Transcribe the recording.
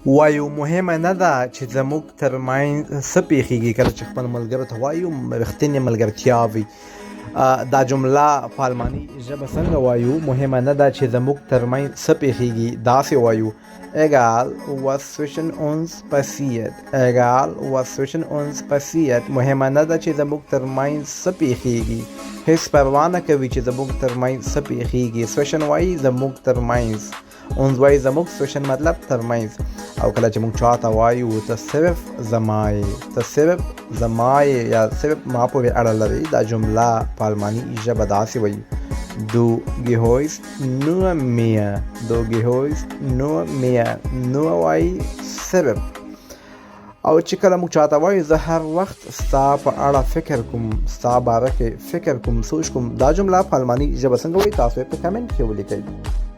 وایو مهمه نه ده چې زموږ ترمنځ څه پیښیږي کله چې خپل ملګرو ته وایو رښتینې ملګرتیا وي. دا جمله په الماني ژبه څنګه وایو؟ مهمه نه ده چې زموږ ترمنځ څه پیښیږي، داسې وایو egal was zwischen uns passiert. egal was zwischen uns passiert. مهمه نه ده چې زموږ ترمنځ څه پیښیږي، هیڅ پروا نه کوي چې زموږ ترمنځ څه پیښیږي. zwischen وایي زموږ ترمنځ، uns وایي زموږ، zwischen مطلب ترمنځ. او کله چې موږ چاته وایو ته صرف زما یې، ته صرف زما یې یا صرف ما پورې اړه لري، دا جمله په الماني ژبه داسې وایي Du gehörst nur mir. Du gehörst nur mir. nur وایي صرف. او چې کله موږ چاته وایو زه هر وخت ستا په اړه فکر کوم، ستا باره کې فکر کوم، سوچ کوم، دا جمله په الماني ژبه څنګه وایي؟ تاسو یې په کمنټ کې ولیکئ.